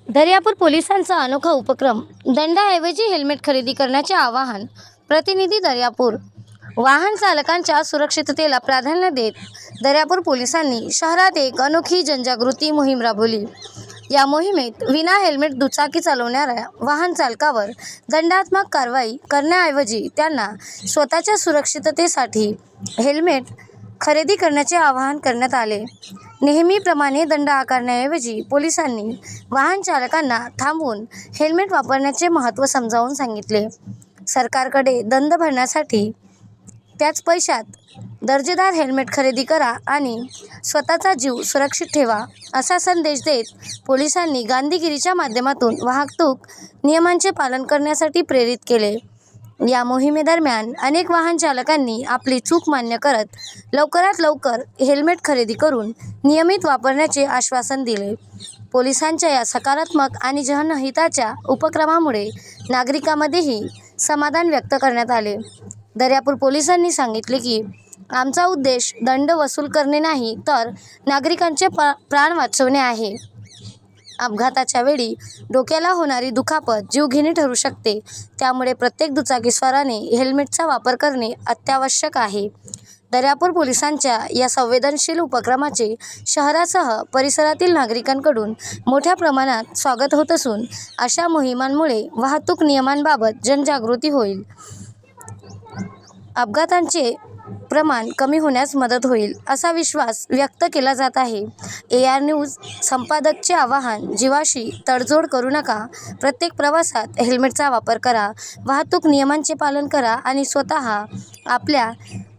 दर्यापूर पोलिसांचा अनोखा उपक्रम, दंडाऐवजी हेल्मेट खरेदी करण्याचे आवाहन. प्रतिनिधी दर्यापूर. वाहन चालकांच्या सुरक्षिततेला प्राधान्य देत दर्यापूर पोलिसांनी शहरात एक अनोखी जनजागृती मोहीम राबवली. या मोहिमेत विना हेल्मेट दुचाकी चालवणाऱ्या वाहन चालकावर दंडात्मक कारवाई करण्याऐवजी त्यांना स्वतःच्या सुरक्षिततेसाठी हेल्मेट खरेदी करण्याचे आवाहन करण्यात आले. नेहमीप्रमाणे दंड आकारण्याऐवजी पोलिसांनी वाहन चालकांना थांबवून हेल्मेट वापरण्याचे महत्त्व समजावून सांगितले. सरकारकडे दंड भरण्यासाठी त्याच पैशात दर्जेदार हेल्मेट खरेदी करा आणि स्वतःचा जीव सुरक्षित ठेवा, असा संदेश देत पोलिसांनी गांधीगिरीच्या माध्यमातून वाहतूक नियमांचे पालन करण्यासाठी प्रेरित केले. या मोहिमेदरम्यान अनेक वाहन चालकांनी आपली चूक मान्य करत लवकरात लवकर हेल्मेट खरेदी करून नियमित वापरण्याचे आश्वासन दिले. पोलिसांच्या या सकारात्मक आणि जनहिताच्या उपक्रमामुळे नागरिकांमध्येही समाधान व्यक्त करण्यात आले. दर्यापूर पोलिसांनी सांगितले की आमचा उद्देश दंड वसूल करणे नाही, तर नागरिकांचे प्राण वाचवणे आहे. अपघाताच्या वेळी डोक्याला होणारी दुखापत जीवघेणी ठरू शकते, त्यामुळे प्रत्येक दुचाकीस्वाराने हेल्मेटचा वापर करणे अत्यावश्यक आहे. दर्यापूर पोलिसांच्या या संवेदनशील उपक्रमाचे शहरासह परिसरातील नागरिकांकडून मोठ्या प्रमाणात स्वागत होत असून अशा मोहिमांमुळे वाहतूक नियमांबाबत जनजागृती होईल, अपघातांचे प्रमाण कमी होण्यास मदत होईल, असा विश्वास व्यक्त केला जात आहे. AR न्यूज संपादकचे आवाहन. जीवाशी तडजोड करू नका. प्रत्येक प्रवासात हेल्मेटचा वापर करा, वाहतूक नियमांचे पालन करा आणि स्वतः आपल्या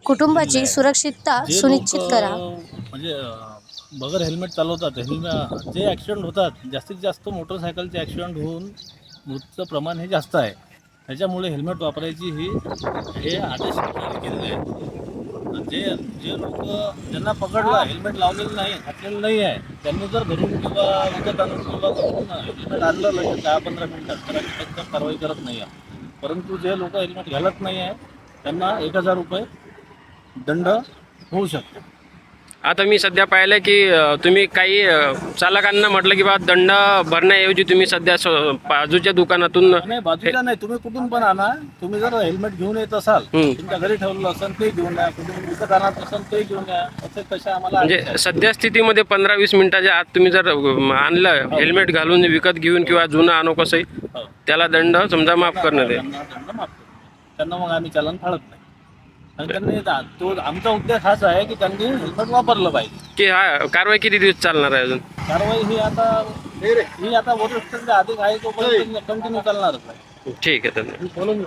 कुटुंबाची सुरक्षितता सुनिश्चित करा. म्हणजे बगर हेल्मेट चालवतात, जे ॲक्सिडेंट होतात, जास्तीत जास्त मोटरसायकलचे ॲक्सिडेंट होऊन मृत्यूचं प्रमाण हे जास्त आहे. त्याच्यामुळे हेल्मेट वापरायची हे आदेश जारी केलेले आहेत. जे लोक ज्यांना पकडलं, हेल्मेट लावलेलं नाही, घातलेलं नाही आहे, त्यांनी जर घरून किंवा विकत आणून किंवा हेल्मेट आणलं लगेच 10-15 मिनिटात, तर त्यांच्यावर कारवाई करत नाही आहे. परंतु जे लोक हेल्मेट घालत नाही आहे त्यांना 1000 रुपये दंड होऊ शकतो. आता मी सध्या पाहिलं की तुम्ही काही चालकांना म्हटलं की बा दंड भरण्याऐवजी तुम्ही सध्या बाजूच्या दुकानातून नाही, बाजूला नाही, तुम्ही कुठून पण आणा. तुम्ही जर हेल्मेट घेऊन येत असाल, तुमच्या घरी ठेवलं असेल ते घेऊन या, कुठून विकत आणत असेल ते घेऊन या. असे कशा आम्हाला म्हणजे सध्या स्थितीमध्ये 15-20 मिनिटाच्या आत तुम्ही जर आणलं हेल्मेट घालून विकत घेऊन किंवा जुनं आणू कसंही, त्याला दंड समजा माफ करण्यात येईल. दंड माफ करतो त्यांना, मग आम्ही चलन फाळत नाही. आणि त्यांनी तो आमचा उद्देश हाच आहे की त्यांनी हेल्मेट वापरलं पाहिजे. की हा कारवाई किती दिवस चालणार आहे अजून? कारवाई ही आता वरिष्ठांच्या अधिक आहे तो कंटिन्यू चालणारच आहे. ठीक आहे, धन्यवाद. बोलून